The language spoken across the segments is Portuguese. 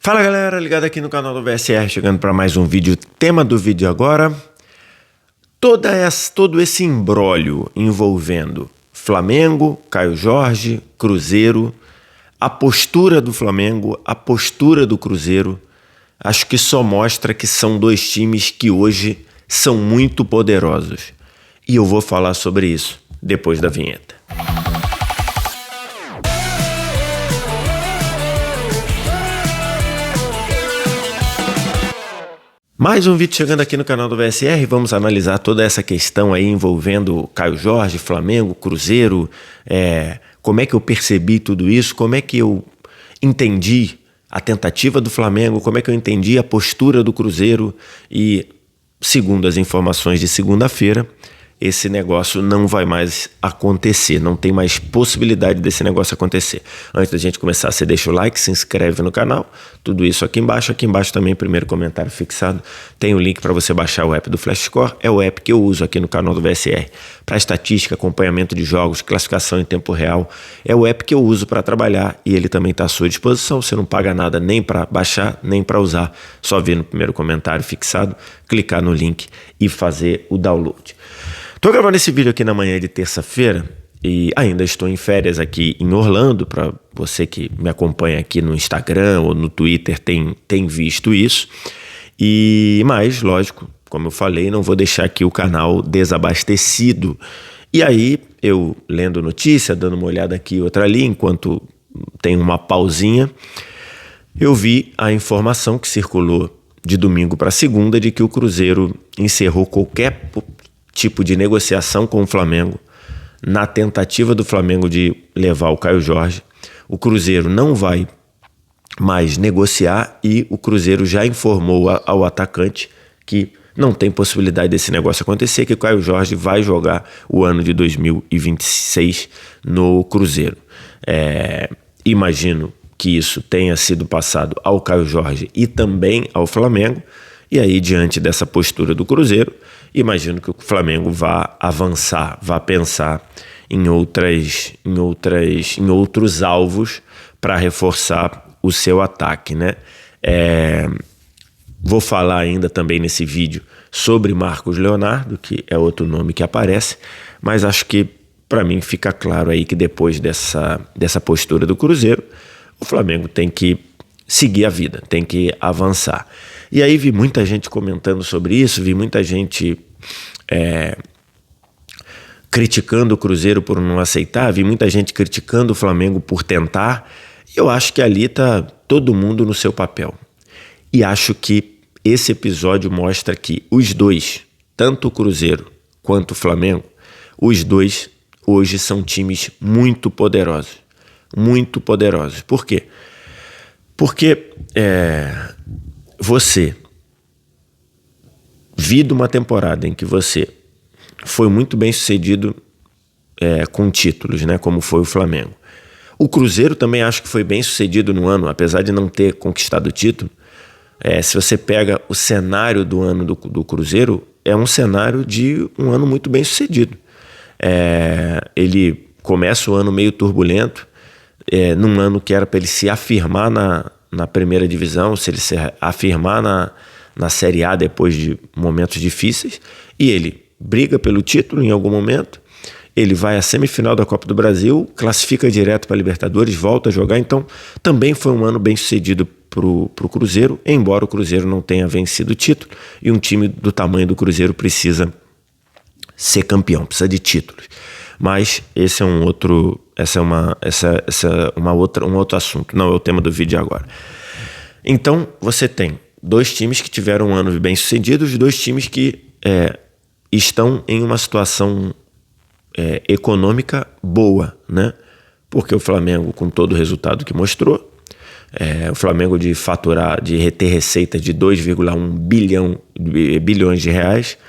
Fala galera, ligado aqui no canal do VSR, chegando para mais um vídeo. Tema do vídeo agora, todo esse imbróglio envolvendo Flamengo, Caio Jorge, Cruzeiro, a postura do Flamengo, a postura do Cruzeiro, acho que só mostra que são dois times que hoje são muito poderosos. E eu vou falar sobre isso depois da vinheta. Mais um vídeo chegando aqui no canal do VSR, vamos analisar toda essa questão aí envolvendo Caio Jorge, Flamengo, Cruzeiro, como é que eu percebi tudo isso, como é que eu entendi a tentativa do Flamengo, como é que eu entendi a postura do Cruzeiro e, segundo as informações de segunda-feira, esse negócio não vai mais acontecer, não tem mais possibilidade desse negócio acontecer. Antes da gente começar, você deixa o like, se inscreve no canal, tudo isso aqui embaixo também, primeiro comentário fixado, tem o link para você baixar o app do FlashScore, é o app que eu uso aqui no canal do VSR, para estatística, acompanhamento de jogos, classificação em tempo real, é o app que eu uso para trabalhar e ele também está à sua disposição, você não paga nada nem para baixar, nem para usar, só vir no primeiro comentário fixado, clicar no link e fazer o download. Estou gravando esse vídeo aqui na manhã de terça-feira e ainda estou em férias aqui em Orlando. Para você que me acompanha aqui no Instagram ou no Twitter tem visto isso. Mas, lógico, como eu falei, não vou deixar aqui o canal desabastecido. E aí, eu lendo notícia, dando uma olhada aqui e outra ali, enquanto tem uma pausinha, eu vi a informação que circulou de domingo para segunda de que o Cruzeiro encerrou qualquer tipo de negociação com o Flamengo, na tentativa do Flamengo de levar o Caio Jorge. O Cruzeiro não vai mais negociar e o Cruzeiro já informou ao atacante que não tem possibilidade desse negócio acontecer, que o Caio Jorge vai jogar o ano de 2026 no Cruzeiro. Imagino que isso tenha sido passado ao Caio Jorge e também ao Flamengo, e aí diante dessa postura do Cruzeiro, imagino que o Flamengo vá avançar, vá pensar em outros alvos para reforçar o seu ataque, né? Vou falar ainda também nesse vídeo sobre Marcos Leonardo, que é outro nome que aparece, mas acho que para mim fica claro aí que depois dessa postura do Cruzeiro, o Flamengo tem que seguir a vida, tem que avançar. E aí vi muita gente comentando sobre isso, vi muita gente criticando o Cruzeiro por não aceitar, vi muita gente criticando o Flamengo por tentar. Eu acho que ali está todo mundo no seu papel. E acho que esse episódio mostra que os dois, tanto o Cruzeiro quanto o Flamengo, os dois hoje são times muito poderosos. Muito poderosos. Por quê? Porque você vindo uma temporada em que você foi muito bem sucedido com títulos, né, como foi o Flamengo. O Cruzeiro também acho que foi bem sucedido no ano, apesar de não ter conquistado o título. Se você pega o cenário do ano do Cruzeiro, é um cenário de um ano muito bem sucedido. Ele começa o ano meio turbulento, num ano que era para ele se afirmar na primeira divisão, se ele se afirmar na Série A depois de momentos difíceis, e ele briga pelo título em algum momento, ele vai à semifinal da Copa do Brasil, classifica direto para a Libertadores, volta a jogar, então também foi um ano bem sucedido pro Cruzeiro, embora o Cruzeiro não tenha vencido o título, e um time do tamanho do Cruzeiro precisa ser campeão, precisa de títulos. Mas esse é um outro assunto, não é o tema do vídeo agora. Então você tem dois times que tiveram anos bem sucedidos, dois times que estão em uma situação econômica boa, né? Porque o Flamengo, com todo o resultado que mostrou, o Flamengo de ter receita de 2,1 bilhões de reais,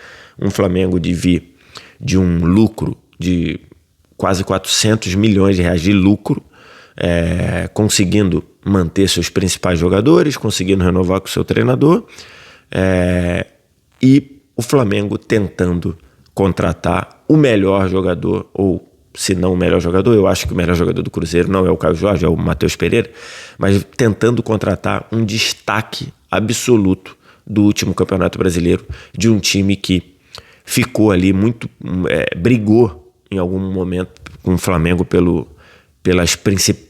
um Flamengo de vir de um lucro de quase 400 milhões de reais de lucro, conseguindo manter seus principais jogadores, conseguindo renovar com o seu treinador, e o Flamengo tentando contratar o melhor jogador, ou se não o melhor jogador. Eu acho que o melhor jogador do Cruzeiro não é o Caio Jorge, é o Matheus Pereira, mas tentando contratar um destaque absoluto do último Campeonato Brasileiro, de um time que ficou ali muito, brigou em algum momento com o Flamengo pelas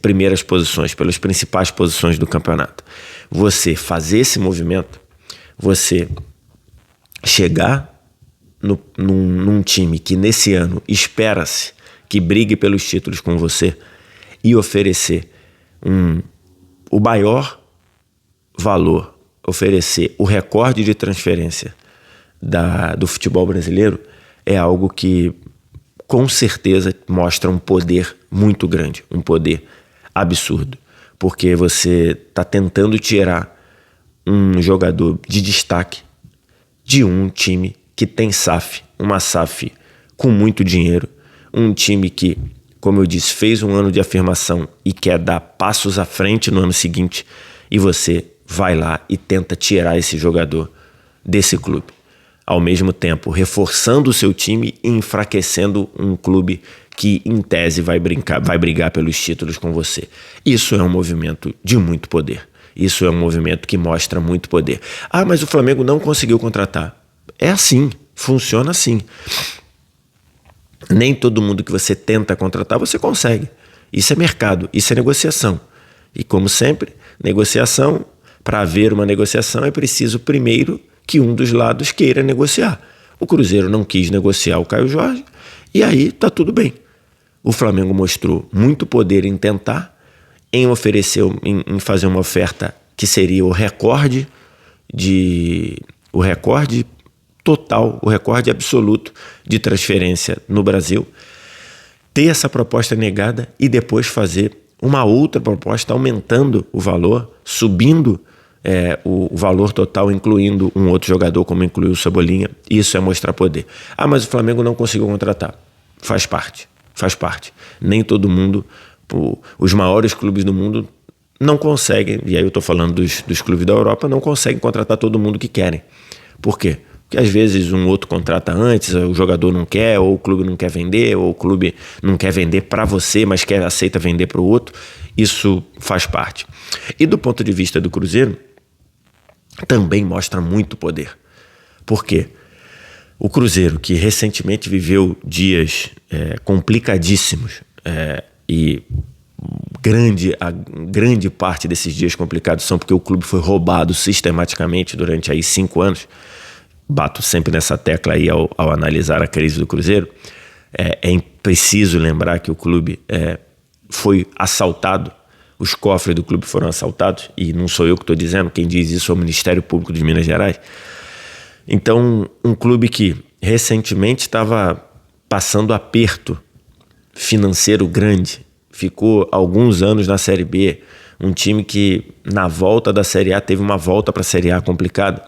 primeiras posições, pelas principais posições do campeonato. Você fazer esse movimento, você chegar num time que nesse ano espera-se que brigue pelos títulos com você e oferecer o maior valor, oferecer o recorde de transferência do futebol brasileiro, é algo que com certeza mostra um poder muito grande, um poder absurdo, porque você está tentando tirar um jogador de destaque de um time que tem SAF, uma SAF com muito dinheiro, um time que, como eu disse, fez um ano de afirmação e quer dar passos à frente no ano seguinte, e você vai lá e tenta tirar esse jogador desse clube, ao mesmo tempo reforçando o seu time e enfraquecendo um clube que, em tese, vai brigar pelos títulos com você. Isso é um movimento de muito poder. Isso é um movimento que mostra muito poder. Ah, mas o Flamengo não conseguiu contratar. É assim, funciona assim. Nem todo mundo que você tenta contratar, você consegue. Isso é mercado, isso é negociação. E como sempre, negociação, para haver uma negociação é preciso primeiro que um dos lados queira negociar. O Cruzeiro não quis negociar o Caio Jorge e aí tá tudo bem. O Flamengo mostrou muito poder em tentar, em oferecer, em fazer uma oferta que seria o recorde total, o recorde absoluto de transferência no Brasil, ter essa proposta negada e depois fazer uma outra proposta aumentando o valor, subindo o valor total, incluindo um outro jogador como incluiu o Cebolinha. Isso é mostrar poder. Ah, mas o Flamengo não conseguiu contratar. Faz parte. Nem todo mundo, os maiores clubes do mundo não conseguem, e aí eu estou falando dos clubes da Europa, não conseguem contratar todo mundo que querem. Por quê? Porque às vezes um outro contrata antes, o jogador não quer, ou o clube não quer vender, ou o clube não quer vender para você, mas aceita vender para o outro. Isso faz parte. E do ponto de vista do Cruzeiro, também mostra muito poder. Por quê? O Cruzeiro, que recentemente viveu dias complicadíssimos, e a grande parte desses dias complicados são porque o clube foi roubado sistematicamente durante aí 5 anos. Bato sempre nessa tecla aí ao analisar a crise do Cruzeiro. É preciso lembrar que o clube foi assaltado, os cofres do clube foram assaltados, e não sou eu que estou dizendo, quem diz isso é o Ministério Público de Minas Gerais. Então, um clube que recentemente estava passando aperto financeiro grande, ficou alguns anos na Série B, um time que na volta da Série A teve uma volta para a Série A complicada.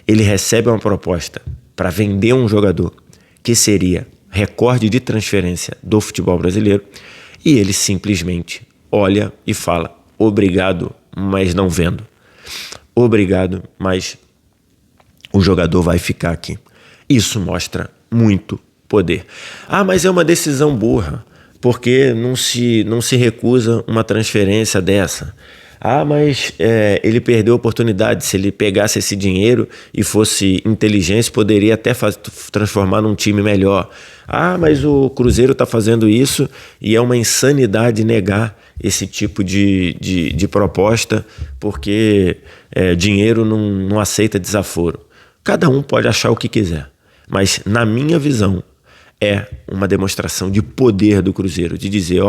Ele recebe uma proposta para vender um jogador que seria recorde de transferência do futebol brasileiro, e ele simplesmente olha e fala: obrigado, mas não vendo. Obrigado, mas o jogador vai ficar aqui. Isso mostra muito poder. Ah, mas é uma decisão burra, porque não se recusa uma transferência dessa. Ah, mas ele perdeu a oportunidade. Se ele pegasse esse dinheiro e fosse inteligente, poderia até transformar num time melhor. Ah, mas o Cruzeiro está fazendo isso e é uma insanidade negar esse tipo de proposta, porque dinheiro não aceita desaforo. Cada um pode achar o que quiser, mas na minha visão é uma demonstração de poder do Cruzeiro, de dizer,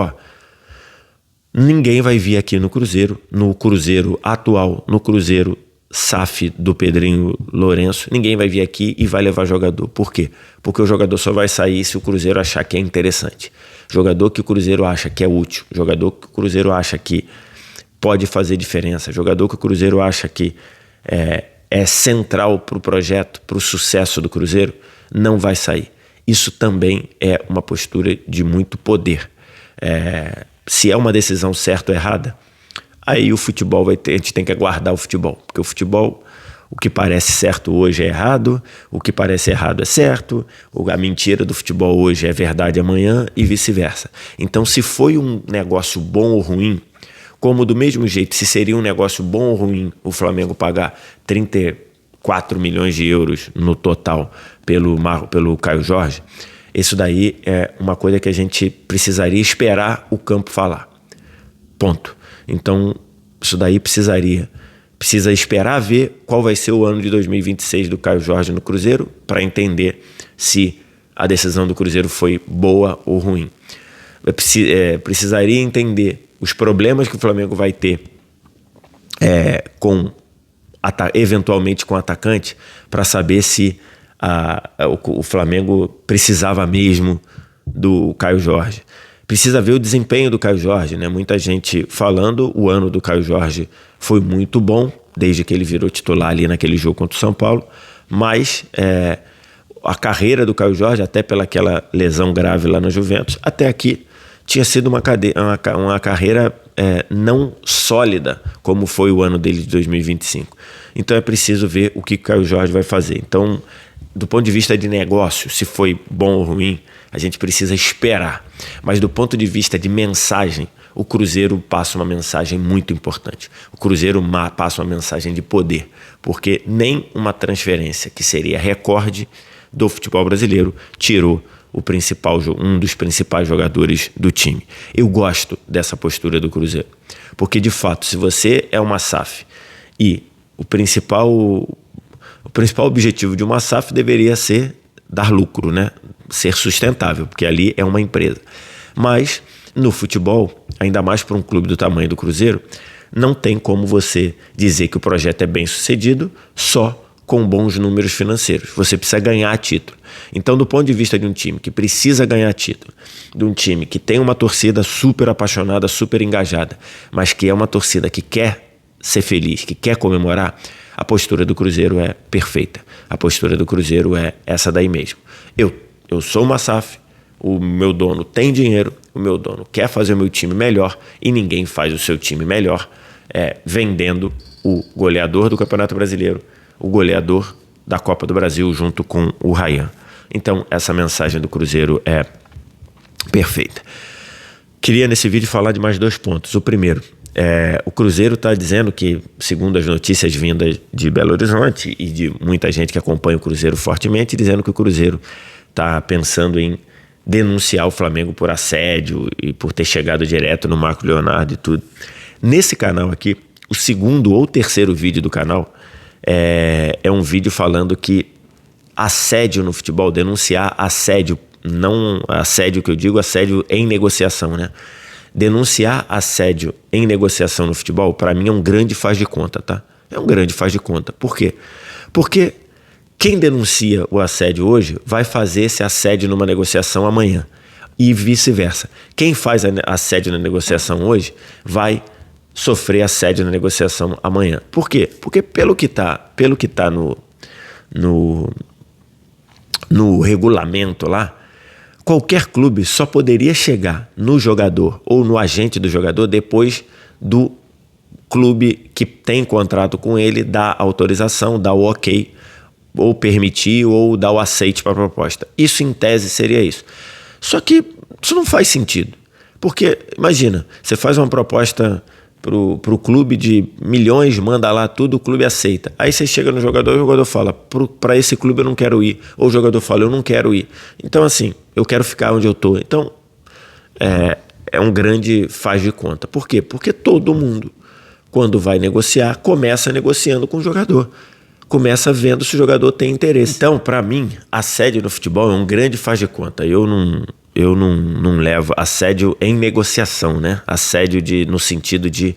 ninguém vai vir aqui no Cruzeiro atual, no Cruzeiro SAF do Pedrinho Lourenço, ninguém vai vir aqui e vai levar jogador. Por quê? Porque o jogador só vai sair se o Cruzeiro achar que é interessante. Jogador que o Cruzeiro acha que é útil, jogador que o Cruzeiro acha que pode fazer diferença, jogador que o Cruzeiro acha que é central para o projeto, para o sucesso do Cruzeiro, não vai sair. Isso também é uma postura de muito poder. Se é uma decisão certa ou errada, aí o futebol a gente tem que aguardar o futebol, porque o o que parece certo hoje é errado, o que parece errado é certo, a mentira do futebol hoje é verdade amanhã e vice-versa. Então, se foi um negócio bom ou ruim, como do mesmo jeito, se seria um negócio bom ou ruim o Flamengo pagar 34 milhões de euros no total pelo Caio Jorge, isso daí é uma coisa que a gente precisaria esperar o campo falar. Ponto. Então, isso daí precisa esperar ver qual vai ser o ano de 2026 do Caio Jorge no Cruzeiro para entender se a decisão do Cruzeiro foi boa ou ruim. Precisaria entender os problemas que o Flamengo vai ter eventualmente com o atacante para saber se o Flamengo precisava mesmo do Caio Jorge. Precisa ver o desempenho do Caio Jorge, né? Muita gente falando, o ano do Caio Jorge foi muito bom, desde que ele virou titular ali naquele jogo contra o São Paulo, mas a carreira do Caio Jorge, até pelaquela lesão grave lá na Juventus, até aqui tinha sido uma carreira não sólida, como foi o ano dele de 2025. Então é preciso ver o que o Caio Jorge vai fazer. Então, do ponto de vista de negócio, se foi bom ou ruim, a gente precisa esperar. Mas do ponto de vista de mensagem, o Cruzeiro passa uma mensagem muito importante. O Cruzeiro passa uma mensagem de poder, porque nem uma transferência que seria recorde do futebol brasileiro tirou um dos principais jogadores do time. Eu gosto dessa postura do Cruzeiro, porque de fato, se você é uma SAF e o principal objetivo de uma SAF deveria ser dar lucro, né? Ser sustentável, porque ali é uma empresa. Mas no futebol, ainda mais para um clube do tamanho do Cruzeiro, não tem como você dizer que o projeto é bem sucedido só com bons números financeiros. Você precisa ganhar título. Então, do ponto de vista de um time que precisa ganhar título, de um time que tem uma torcida super apaixonada, super engajada, mas que é uma torcida que quer ser feliz, que quer comemorar, a postura do Cruzeiro é perfeita. A postura do Cruzeiro é essa daí mesmo. Eu sou uma SAF, o meu dono tem dinheiro, o meu dono quer fazer o meu time melhor e ninguém faz o seu time melhor vendendo o goleador do Campeonato Brasileiro, o goleador da Copa do Brasil junto com o Ryan. Então, essa mensagem do Cruzeiro é perfeita. Queria nesse vídeo falar de mais 2 pontos. O primeiro, o Cruzeiro está dizendo que, segundo as notícias vindas de Belo Horizonte e de muita gente que acompanha o Cruzeiro fortemente, dizendo que o Cruzeiro está pensando em denunciar o Flamengo por assédio e por ter chegado direto no Marco Leonardo e tudo. Nesse canal aqui, o segundo ou terceiro vídeo do canal é um vídeo falando que assédio no futebol, denunciar assédio, não assédio que eu digo, assédio em negociação, né? Denunciar assédio em negociação no futebol, para mim é um grande faz de conta, tá? É um grande faz de conta. Por quê? Porque quem denuncia o assédio hoje vai fazer esse assédio numa negociação amanhã e vice-versa. Quem faz assédio na negociação hoje vai sofrer assédio na negociação amanhã. Por quê? Porque pelo que tá no regulamento lá, qualquer clube só poderia chegar no jogador ou no agente do jogador depois do clube que tem contrato com ele dar autorização, dar o ok, ou permitir ou dar o aceite para a proposta. Isso em tese seria isso. Só que isso não faz sentido. Porque, imagina, você faz uma proposta pro clube de milhões, manda lá tudo, o clube aceita. Aí você chega no jogador e o jogador fala, para esse clube eu não quero ir. Ou o jogador fala, eu não quero ir. Então assim, eu quero ficar onde eu tô. Então, é um grande faz de conta. Por quê? Porque todo mundo, quando vai negociar, começa negociando com o jogador. Começa vendo se o jogador tem interesse. Então, para mim, assédio no futebol é um grande faz de conta. Eu não levo assédio em negociação, né? Assédio no sentido de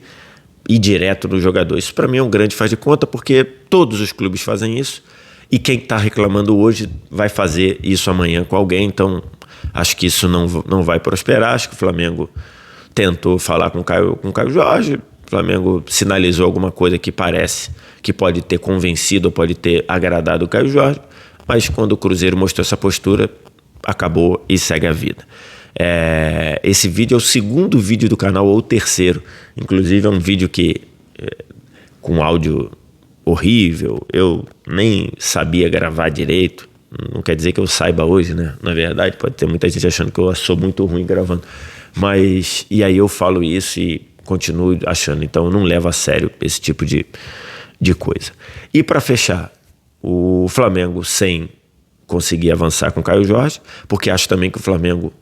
ir direto no jogador. Isso para mim é um grande faz de conta, porque todos os clubes fazem isso e quem está reclamando hoje vai fazer isso amanhã com alguém. Então, acho que isso não vai prosperar. Acho que o Flamengo tentou falar com o Caio Jorge. O Flamengo sinalizou alguma coisa que parece que pode ter convencido ou pode ter agradado o Caio Jorge, mas quando o Cruzeiro mostrou essa postura, acabou e segue a vida. Esse vídeo é o segundo vídeo do canal, ou o terceiro. Inclusive é um vídeo que com áudio horrível, eu nem sabia gravar direito. Não quer dizer que eu saiba hoje, né? Na verdade, pode ter muita gente achando que eu sou muito ruim gravando. Mas, e aí eu falo isso e continuo achando. Então eu não levo a sério esse tipo de coisa. E para fechar, o Flamengo sem conseguir avançar com o Caio Jorge, porque acho também que o Flamengo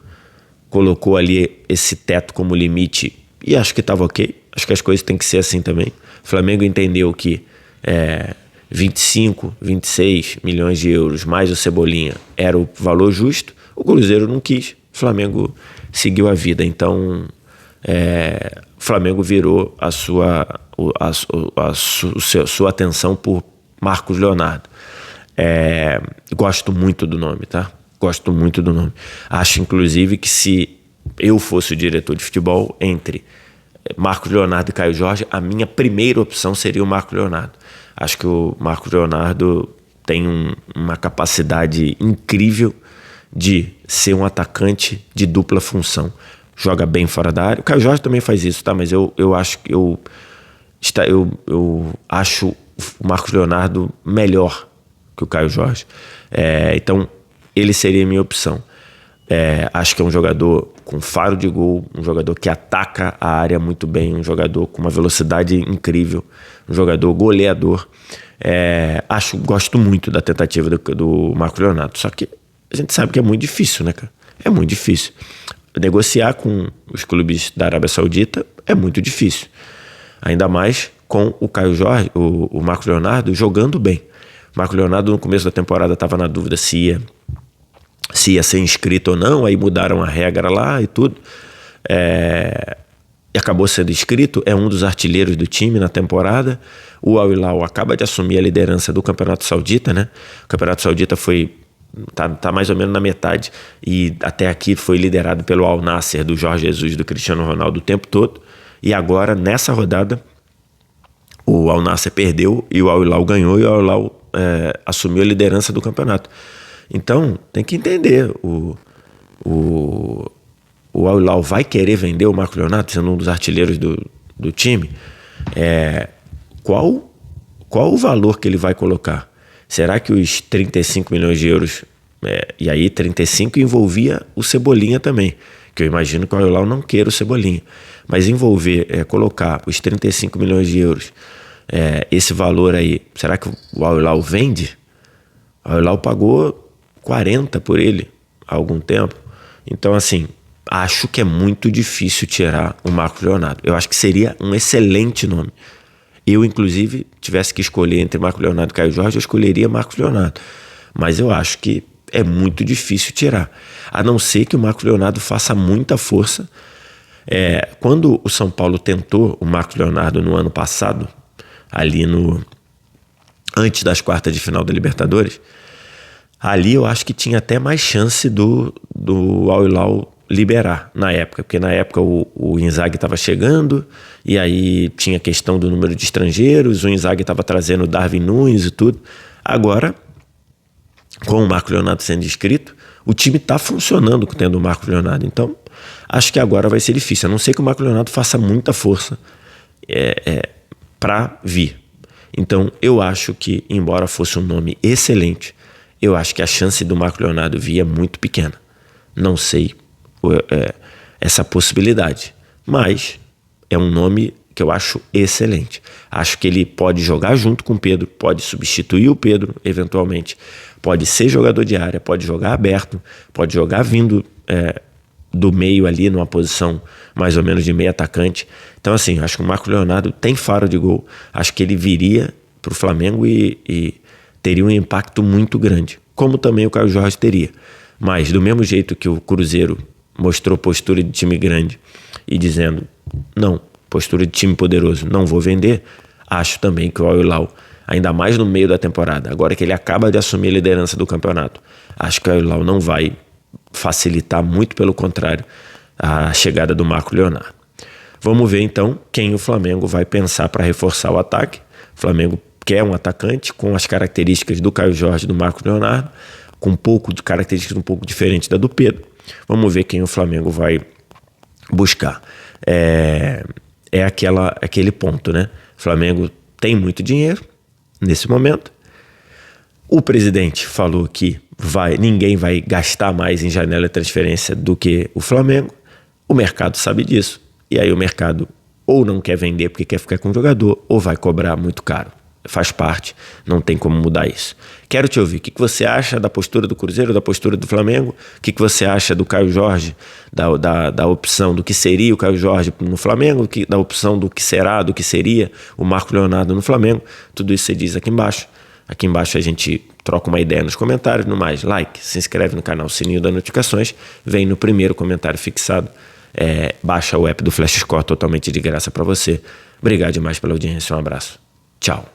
colocou ali esse teto como limite e acho que estava ok. Acho que as coisas têm que ser assim também. O Flamengo entendeu que 25, 26 milhões de euros mais o Cebolinha era o valor justo. O Cruzeiro não quis. O Flamengo seguiu a vida. Então, o Flamengo virou a sua atenção por Marcos Leonardo. Gosto muito do nome, tá? Gosto muito do nome. Acho, inclusive, que se eu fosse o diretor de futebol, entre Marcos Leonardo e Caio Jorge, a minha primeira opção seria o Marcos Leonardo. Acho que o Marcos Leonardo tem uma capacidade incrível de ser um atacante de dupla função. Joga bem fora da área. O Caio Jorge também faz isso, tá? Mas eu acho o Marcos Leonardo melhor que o Caio Jorge. Então, ele seria a minha opção. Acho que é um jogador com faro de gol, um jogador que ataca a área muito bem, um jogador com uma velocidade incrível, um jogador goleador. Gosto muito da tentativa do Marcos Leonardo. Só que a gente sabe que é muito difícil, né, cara? É muito difícil. Negociar com os clubes da Arábia Saudita é muito difícil. Ainda mais com o Caio Jorge, o Marcos Leonardo jogando bem. O Marcos Leonardo no começo da temporada estava na dúvida se ia ser inscrito ou não, aí mudaram a regra lá e tudo. E acabou sendo inscrito, é um dos artilheiros do time na temporada. O Al Hilal acaba de assumir a liderança do Campeonato Saudita, né? O Campeonato Saudita tá mais ou menos na metade e até aqui foi liderado pelo Al Nassr, do Jorge Jesus, do Cristiano Ronaldo o tempo todo. E agora, nessa rodada, o Al Nassr perdeu e o Al Hilal ganhou e o Al Hilal assumiu a liderança do campeonato. Então, tem que entender, o Al Hilal vai querer vender o Marcos Leonardo, sendo um dos artilheiros do time? Qual o valor que ele vai colocar? Será que os 35 milhões de euros, e aí 35 envolvia o Cebolinha também, que eu imagino que o Al Hilal não queira o Cebolinha, mas colocar os 35 milhões de euros, esse valor aí, será que o Al Hilal vende? O Al Hilal pagou 40 por ele há algum tempo. Então, assim, acho que é muito difícil tirar o Marcos Leonardo. Eu acho que seria um excelente nome. Eu, inclusive, tivesse que escolher entre Marcos Leonardo e Caio Jorge, eu escolheria Marcos Leonardo. Mas eu acho que é muito difícil tirar. A não ser que o Marcos Leonardo faça muita força. Quando o São Paulo tentou o Marcos Leonardo no ano passado, ali antes das quartas de final da Libertadores, ali eu acho que tinha até mais chance do Al Hilal liberar na época, porque na época o Inzaghi estava chegando e aí tinha questão do número de estrangeiros, o Inzaghi estava trazendo o Darwin Núñez e tudo. Agora, com o Marcos Leonardo sendo inscrito, o time está funcionando tendo o Marcos Leonardo. Então, acho que agora vai ser difícil, a não ser que o Marcos Leonardo faça muita força para vir. Então, eu acho que, embora fosse um nome excelente, eu acho que a chance do Marcos Leonardo vir é muito pequena. Não sei essa possibilidade, mas é um nome que eu acho excelente. Acho que ele pode jogar junto com o Pedro, pode substituir o Pedro eventualmente, pode ser jogador de área, pode jogar aberto, pode jogar vindo do meio ali numa posição mais ou menos de meio atacante. Então, assim, acho que o Marcos Leonardo tem faro de gol. Acho que ele viria para o Flamengo e teria um impacto muito grande, como também o Caio Jorge teria. Mas do mesmo jeito que o Cruzeiro mostrou postura de time grande e dizendo, não, postura de time poderoso, não vou vender, acho também que o Al Hilal, ainda mais no meio da temporada, agora que ele acaba de assumir a liderança do campeonato, acho que o Al Hilal não vai facilitar, muito pelo contrário, a chegada do Marcos Leonardo. Vamos ver então quem o Flamengo vai pensar para reforçar o ataque. O Flamengo quer um atacante com as características do Caio Jorge e do Marcos Leonardo, com um pouco de características um pouco diferentes da do Pedro. Vamos ver quem o Flamengo vai buscar. Aquele ponto, né? O Flamengo tem muito dinheiro, nesse momento. O presidente falou que ninguém vai gastar mais em janela de transferência do que o Flamengo. O mercado sabe disso. E aí o mercado ou não quer vender porque quer ficar com o jogador, ou vai cobrar muito caro. Faz parte, não tem como mudar isso. Quero te ouvir. O que você acha da postura do Cruzeiro, da postura do Flamengo? O que você acha do Caio Jorge, da opção do que seria o Caio Jorge no Flamengo, da opção do que será, do que seria o Marco Leonardo no Flamengo? Tudo isso você diz aqui embaixo. Aqui embaixo a gente troca uma ideia nos comentários. No mais, like, se inscreve no canal, sininho das notificações. Vem no primeiro comentário fixado. Baixa o app do Flash Score totalmente de graça para você. Obrigado demais pela audiência. Um abraço. Tchau.